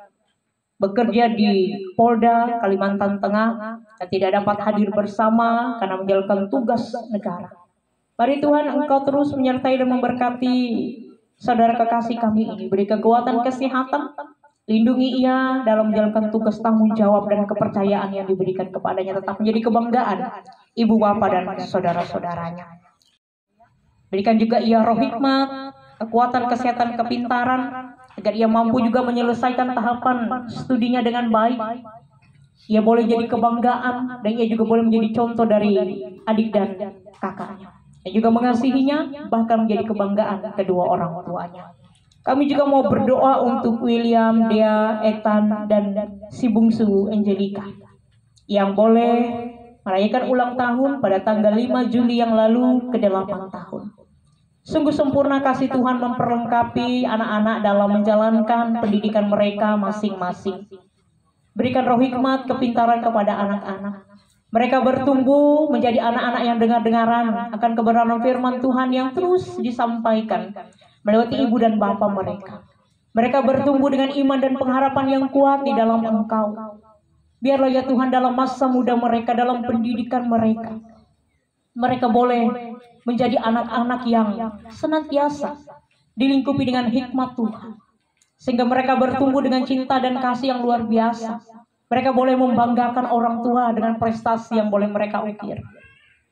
bekerja di Polda Kalimantan Tengah dan tidak dapat hadir bersama karena menjalankan tugas negara. Mari Tuhan Engkau terus menyertai dan memberkati saudara kekasih kami ini. Beri kekuatan kesehatan, lindungi ia dalam menjalankan tugas tanggung jawab dan kepercayaan yang diberikan kepadanya, tetap menjadi kebanggaan ibu bapa dan saudara-saudaranya. Berikan juga ia roh hikmat, kekuatan kesehatan, kepintaran, agar ia mampu juga menyelesaikan tahapan studinya dengan baik. Ia boleh jadi kebanggaan dan ia juga boleh menjadi contoh dari adik dan kakaknya. Ia juga mengasihinya, bahkan menjadi kebanggaan kedua orang tuanya. Kami juga mau berdoa untuk William, Dea, Ethan, dan si bungsu Angelica yang boleh merayakan ulang tahun pada tanggal 5 Juli yang lalu ke-8 tahun. Sungguh sempurna kasih Tuhan memperlengkapi anak-anak dalam menjalankan pendidikan mereka masing-masing. Berikan roh hikmat, kepintaran kepada anak-anak. Mereka bertumbuh menjadi anak-anak yang dengar-dengaran akan kebenaran firman Tuhan yang terus disampaikan melewati ibu dan bapa mereka. Mereka bertumbuh dengan iman dan pengharapan yang kuat di dalam Engkau. Biarlah ya Tuhan dalam masa muda mereka, dalam pendidikan mereka, mereka boleh menjadi anak-anak yang senantiasa dilingkupi dengan hikmat Tuhan. Sehingga mereka bertumbuh dengan cinta dan kasih yang luar biasa. Mereka boleh membanggakan orang tua dengan prestasi yang boleh mereka ukir.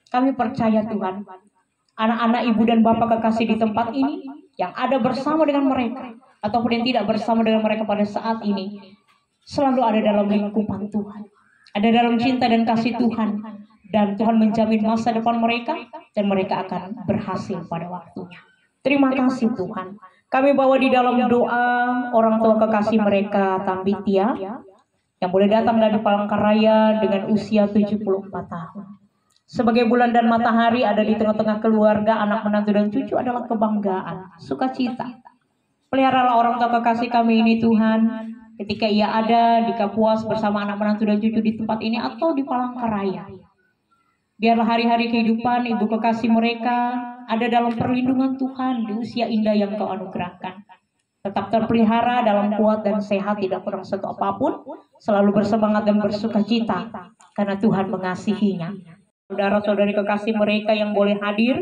Kami percaya Tuhan, anak-anak ibu dan bapak kekasih di tempat ini yang ada bersama dengan mereka ataupun yang tidak bersama dengan mereka pada saat ini selalu ada dalam lingkupan Tuhan, ada dalam cinta dan kasih Tuhan, dan Tuhan menjamin masa depan mereka dan mereka akan berhasil pada waktunya. Terima kasih Tuhan. Kami bawa di dalam doa orang tua kekasih mereka, Tambitia, yang boleh datang dari Palangkaraya dengan usia 74 tahun. Sebagai bulan dan matahari ada di tengah-tengah keluarga, anak menantu dan cucu adalah kebanggaan, sukacita. Peliharalah orang tua kekasih kami ini Tuhan, ketika ia ada di Kapuas bersama anak menantu dan cucu di tempat ini atau di Palangkaraya. Biarlah hari-hari kehidupan ibu kekasih mereka ada dalam perlindungan Tuhan di usia indah yang Kau anugerahkan. Tetap terpelihara dalam kuat dan sehat, tidak kurang satu apapun, selalu bersemangat dan bersukacita karena Tuhan mengasihinya. Saudara-saudari kekasih mereka yang boleh hadir,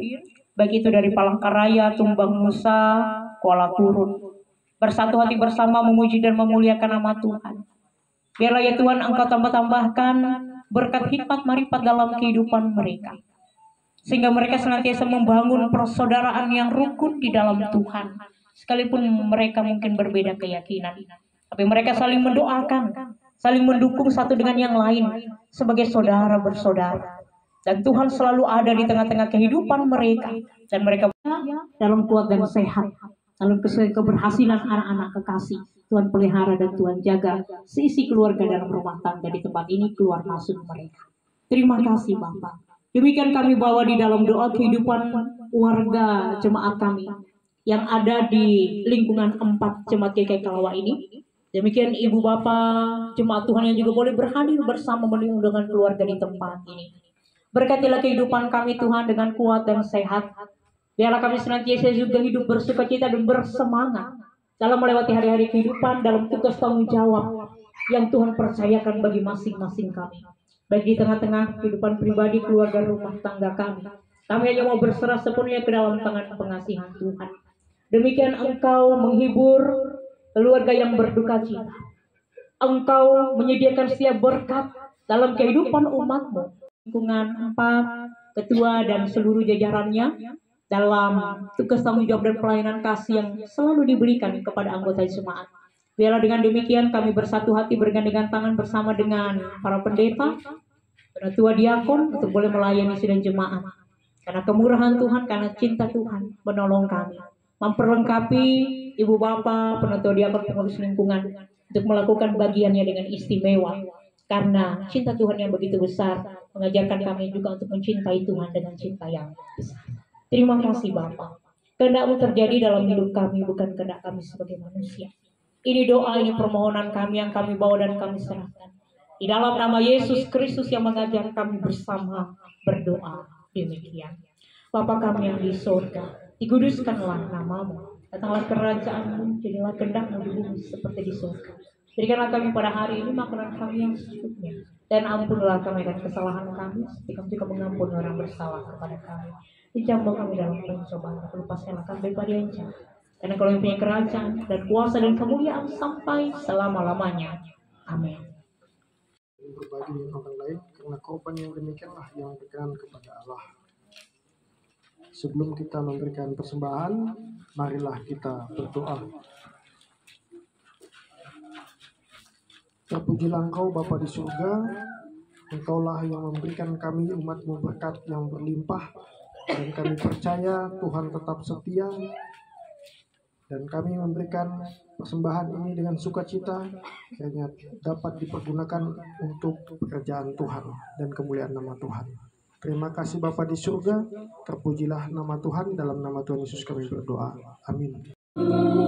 baik itu dari Palangkaraya, Tumbang Nusa, Kuala Kurun, bersatu hati bersama memuji dan memuliakan nama Tuhan. Biarlah ya Tuhan Engkau tambah-tambahkan berkat hikmat marifat dalam kehidupan mereka, sehingga mereka senantiasa membangun persaudaraan yang rukun di dalam Tuhan. Sekalipun mereka mungkin berbeda keyakinan, tapi mereka saling mendoakan, saling mendukung satu dengan yang lain sebagai saudara bersaudara. Dan Tuhan selalu ada di tengah-tengah kehidupan mereka, dan mereka dalam kuat dan sehat, dalam keberhasilan anak-anak kekasih. Tuhan pelihara dan Tuhan jaga seisi keluarga dalam rumah tangga di tempat ini, keluar masuk mereka. Terima kasih Bapak. Demikian kami bawa di dalam doa kehidupan warga jemaat kami yang ada di lingkungan 4 Jemaat GKI Kalawa ini. Demikian ibu bapak jemaat Tuhan yang juga boleh berhadir bersama dengan keluarga di tempat ini. Berkatilah kehidupan kami Tuhan dengan kuat dan sehat. Biarlah kami senantiasa juga hidup bersukacita dan bersemangat dalam melewati hari-hari kehidupan dalam tugas tanggung jawab yang Tuhan percayakan bagi masing-masing kami. Baik di tengah-tengah kehidupan pribadi, keluarga, rumah tangga kami. Kami hanya mau berserah sepenuhnya ke dalam tangan pengasihan Tuhan. Demikian Engkau menghibur keluarga yang berduka cita. Engkau menyediakan setiap berkat dalam kehidupan umat-Mu. Lingkungan 4, ketua dan seluruh jajarannya dalam tugas tanggung jawab dan pelayanan kasih yang selalu diberikan kepada anggota jemaat. Biarlah dengan demikian kami bersatu hati bergandengan tangan bersama dengan para pendeta, ketua diakon untuk boleh melayani sidang jemaat. Karena kemurahan Tuhan, karena cinta Tuhan menolong kami, memperlengkapi ibu bapak, penatua diakon, pengurus lingkungan untuk melakukan bagiannya dengan istimewa. Karena cinta Tuhan yang begitu besar mengajarkan kami juga untuk mencintai Tuhan dengan cinta yang besar. Terima kasih Bapa. Kehendak-Mu terjadi dalam hidup kami, bukan kehendak kami sebagai manusia. Ini doa, ini permohonan kami yang kami bawa dan kami serahkan. Di dalam nama Yesus Kristus yang mengajar kami bersama berdoa. Demikian. Bapa kami yang di surga, dikuduskanlah nama-Mu. Datanglah kerajaan-Mu, jadilah kehendak-Mu di bumi seperti di surga. Berikanlah kami pada hari ini makanan kami yang secukupnya. Dan ampunilah kami dan kesalahan kami, seperti kami juga mengampuni orang bersalah kepada kami. Dijambah kami dalam pencobaan, tapi lepaskanlah kami daripada yang jahat. Karena kalau yang punya kerajaan dan kuasa dan kemuliaan sampai selama-lamanya. Amin. Berbagi dengan orang lain, karena korban yang demikianlah yang berkenan kepada Allah. Sebelum kita memberikan persembahan, marilah kita berdoa. Terpujilah Engkau Bapa di surga, Engkaulah yang memberikan kami umat-Mu berkat yang berlimpah, dan kami percaya Tuhan tetap setia Dan kami memberikan persembahan ini dengan sukacita, kiranya dapat dipergunakan untuk pekerjaan Tuhan dan kemuliaan nama Tuhan. Terima kasih Bapa di surga, terpujilah nama Tuhan, dalam nama Tuhan Yesus kami berdoa. Amin. Oh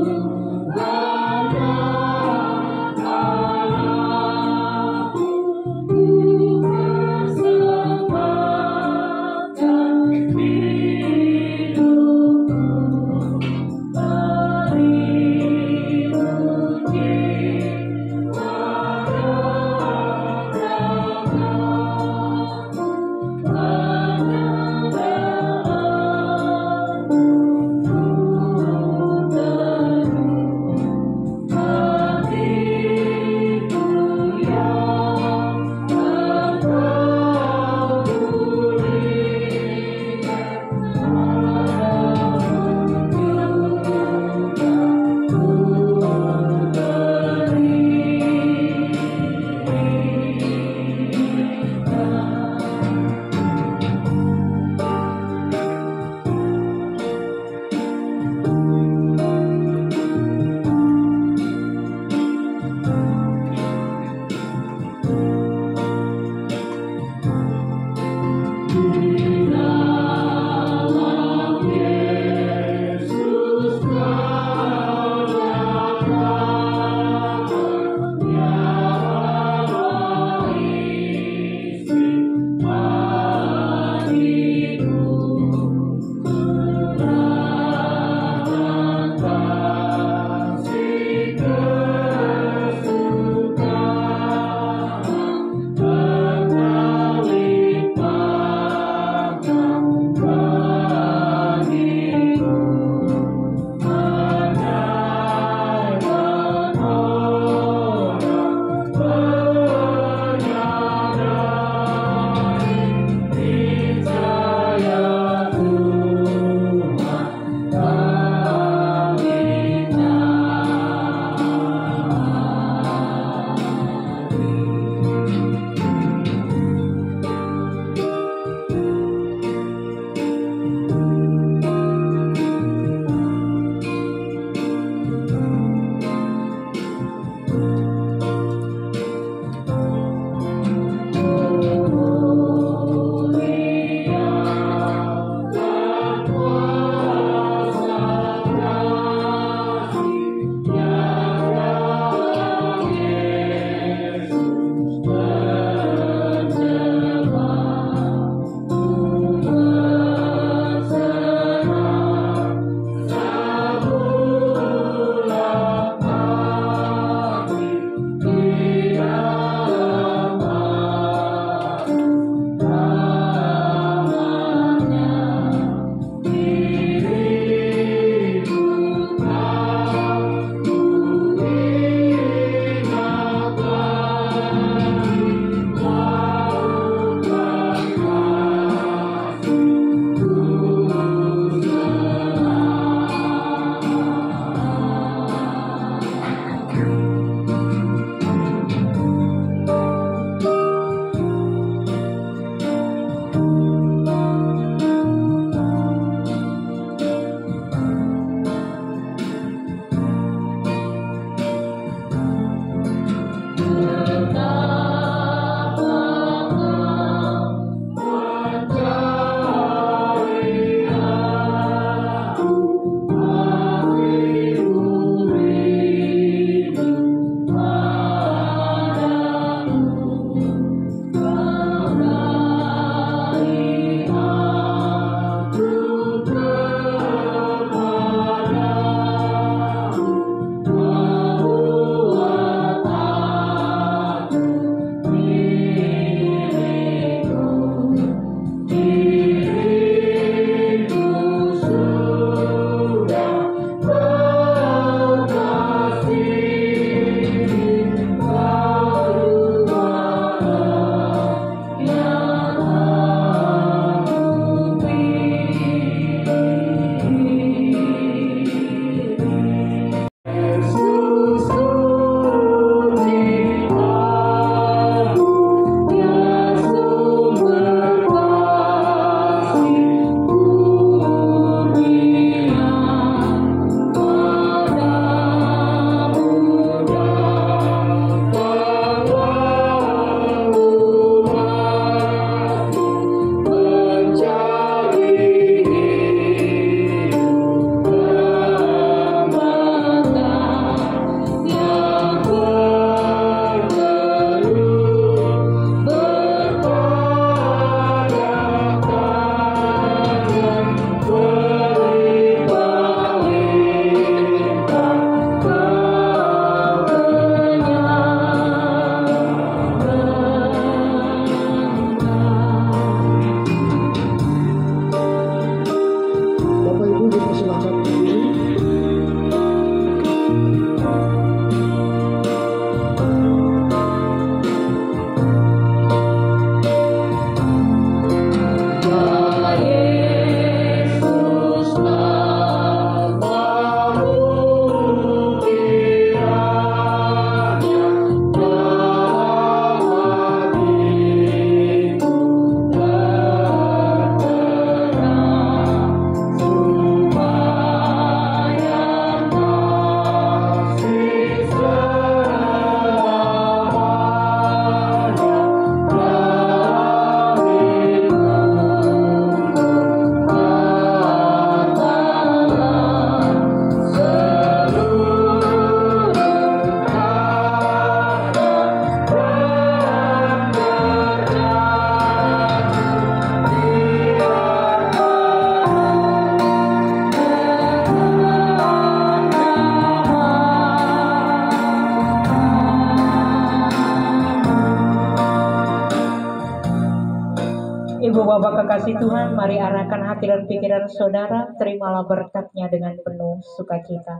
Bapak kekasih Tuhan, mari arahkan hati dan pikiran saudara, terimalah berkat-Nya dengan penuh sukacita.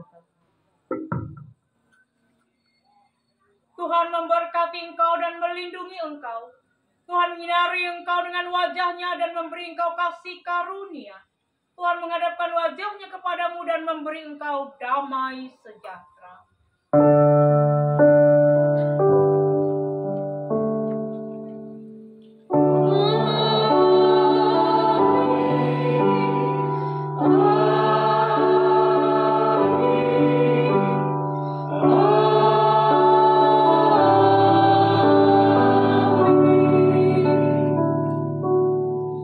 Tuhan memberkati engkau dan melindungi engkau. Tuhan menyinari engkau dengan wajah-Nya dan memberi engkau kasih karunia. Tuhan menghadapkan wajah-Nya kepadamu dan memberi engkau damai sejahtera.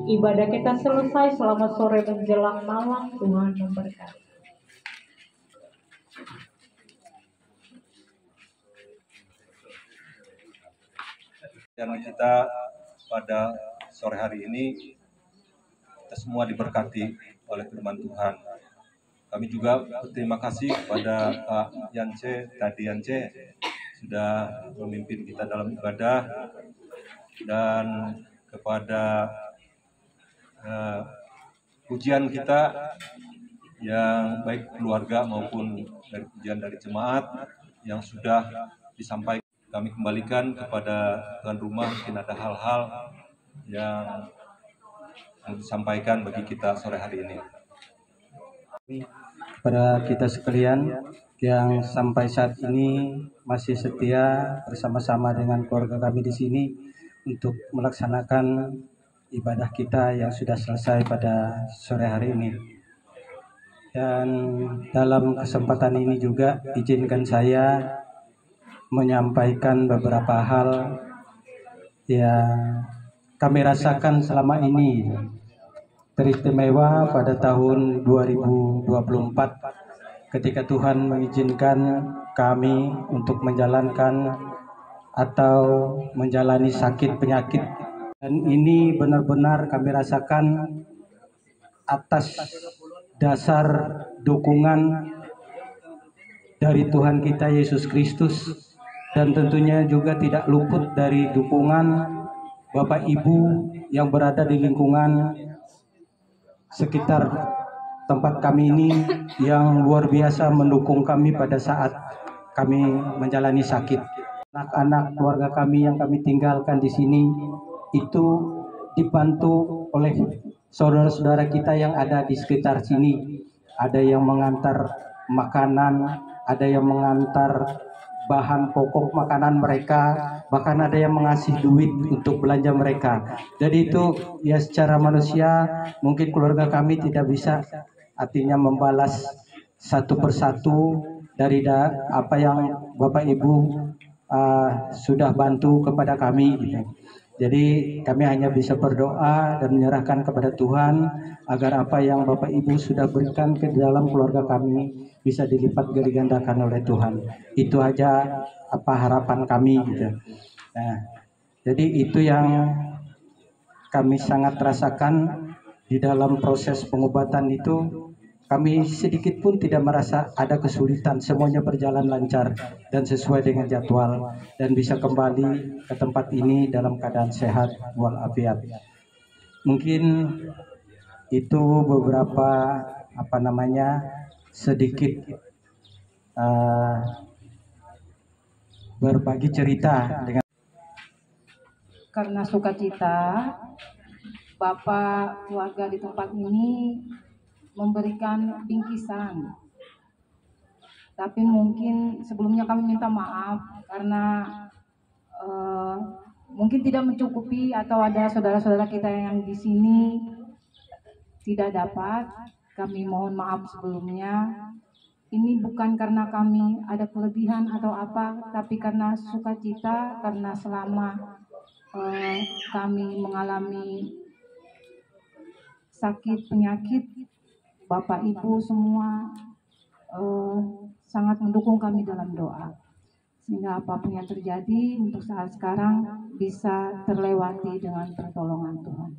Ibadah kita selesai, selamat sore menjelang malam. Tuhan memberkati. Dan kita pada sore hari ini, kita semua diberkati oleh firman Tuhan. Kami juga berterima kasih kepada Pak Tadi Yance sudah memimpin kita dalam ibadah, dan kepada pujian kita yang baik keluarga maupun dari pujian dari jemaat yang sudah disampaikan. Kami kembalikan kepada tuan rumah, mungkin ada hal-hal yang disampaikan bagi kita sore hari ini. Kepada kita sekalian yang sampai saat ini masih setia bersama-sama dengan keluarga kami di sini untuk melaksanakan ibadah kita yang sudah selesai pada sore hari ini. Dan dalam kesempatan ini juga izinkan saya menyampaikan beberapa hal yang kami rasakan selama ini teristimewa pada tahun 2024 ketika Tuhan mengizinkan kami untuk menjalankan atau menjalani sakit penyakit. Dan ini benar-benar kami rasakan atas dasar dukungan dari Tuhan kita Yesus Kristus, dan tentunya juga tidak luput dari dukungan Bapak Ibu yang berada di lingkungan sekitar tempat kami ini yang luar biasa mendukung kami pada saat kami menjalani sakit. Anak-anak keluarga kami yang kami tinggalkan di sini itu dibantu oleh saudara-saudara kita yang ada di sekitar sini. Ada yang mengantar makanan, ada yang mengantar bahan pokok makanan mereka, bahkan ada yang mengasih duit untuk belanja mereka. Jadi itu ya secara manusia mungkin keluarga kami tidak bisa artinya membalas satu persatu dari apa yang Bapak Ibu sudah bantu kepada kami gitu. Jadi kami hanya bisa berdoa dan menyerahkan kepada Tuhan agar apa yang Bapak Ibu sudah berikan ke dalam keluarga kami bisa dilipat gandakan oleh Tuhan. Itu aja apa harapan kami gitu. Nah, jadi itu yang kami sangat rasakan di dalam proses pengobatan itu. Kami sedikit pun tidak merasa ada kesulitan, semuanya berjalan lancar dan sesuai dengan jadwal dan bisa kembali ke tempat ini dalam keadaan sehat walafiat. Mungkin itu beberapa sedikit berbagi cerita dengan karena sukacita Bapak keluarga di tempat ini memberikan bingkisan. Tapi mungkin sebelumnya kami minta maaf karena mungkin tidak mencukupi atau ada saudara-saudara kita yang di sini tidak dapat. Kami mohon maaf sebelumnya. Ini bukan karena kami ada kelebihan atau apa, tapi karena sukacita, karena selama kami mengalami sakit penyakit, Bapak Ibu semua sangat mendukung kami dalam doa, sehingga apapun yang terjadi untuk saat sekarang bisa terlewati dengan pertolongan Tuhan.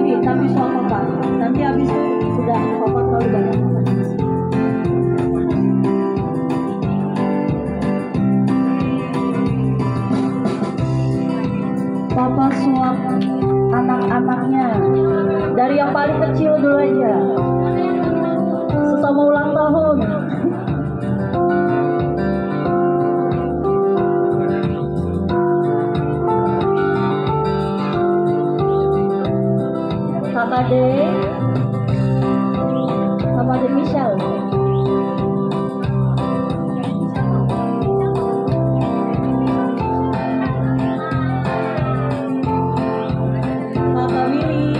lagi, tapi soal Papa. Nanti habis sudah Papa terlalu banyak. Papa suap anak-anaknya dari yang paling kecil dulu aja. Sesama ulang tahun. Kakak De Michelle. Kakak Willy.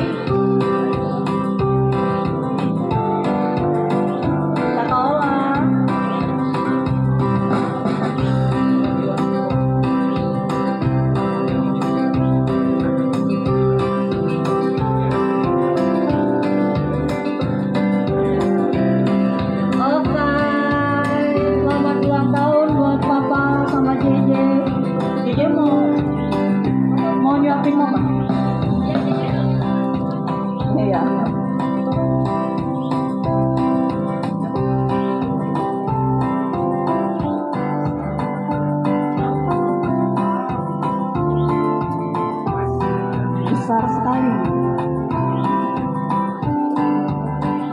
Kakak Ola. Mau nyuapin mama? Iya. Besar sekali.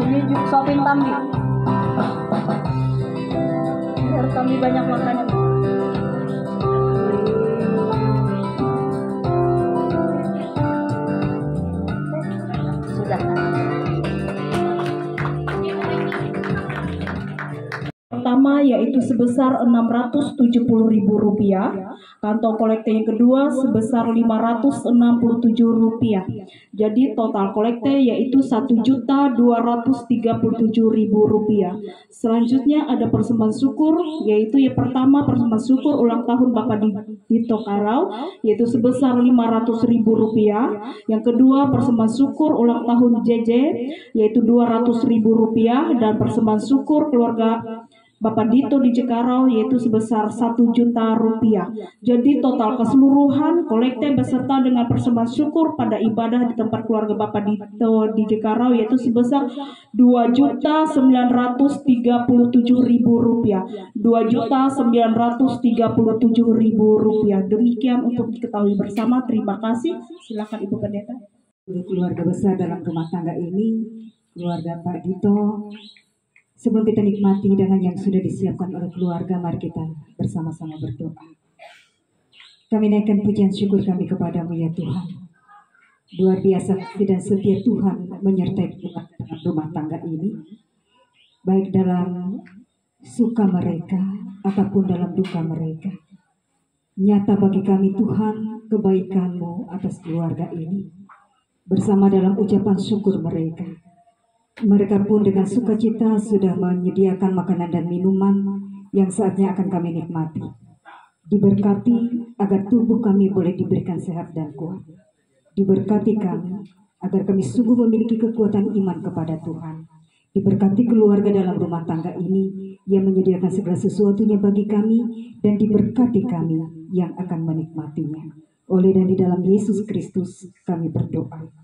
Ini juga suapin kami. Biar kami banyak makanan. Pertama yaitu sebesar Rp670.000, kantong kolekte yang kedua sebesar Rp567. Jadi total kolekte yaitu Rp1.237.000. Selanjutnya ada persembahan syukur, yaitu yang pertama persembahan syukur ulang tahun Bapak Dito Karau yaitu sebesar Rp500.000. Yang kedua persembahan syukur ulang tahun JJ yaitu Rp200.000 dan persembahan syukur keluarga Bapak Dito di Cikarau yaitu sebesar Rp1 juta. Jadi total keseluruhan kolekte beserta dengan persembahan syukur pada ibadah di tempat keluarga Bapak Dito di Cikarau yaitu sebesar Rp2.937.000. Rp2.937.000. Demikian untuk diketahui bersama. Terima kasih. Silakan Ibu Pendeta. Keluarga besar dalam rumah tangga ini, keluarga Pak Dito. Sebelum kita nikmati dengan yang sudah disiapkan oleh keluarga, mari kita bersama-sama berdoa. Kami naikkan pujian syukur kami kepadamu ya Tuhan. Luar biasa dan setia Tuhan menyertai dalam rumah tangga ini. Baik dalam suka mereka ataupun dalam duka mereka. Nyata bagi kami Tuhan kebaikan-Mu atas keluarga ini. Bersama dalam ucapan syukur mereka. Mereka pun dengan sukacita sudah menyediakan makanan dan minuman yang saatnya akan kami nikmati. Diberkati agar tubuh kami boleh diberikan sehat dan kuat. Diberkati kami agar kami sungguh memiliki kekuatan iman kepada Tuhan. Diberkati keluarga dalam rumah tangga ini yang menyediakan segala sesuatunya bagi kami dan diberkati kami yang akan menikmatinya. Oleh dan di dalam Yesus Kristus kami berdoa.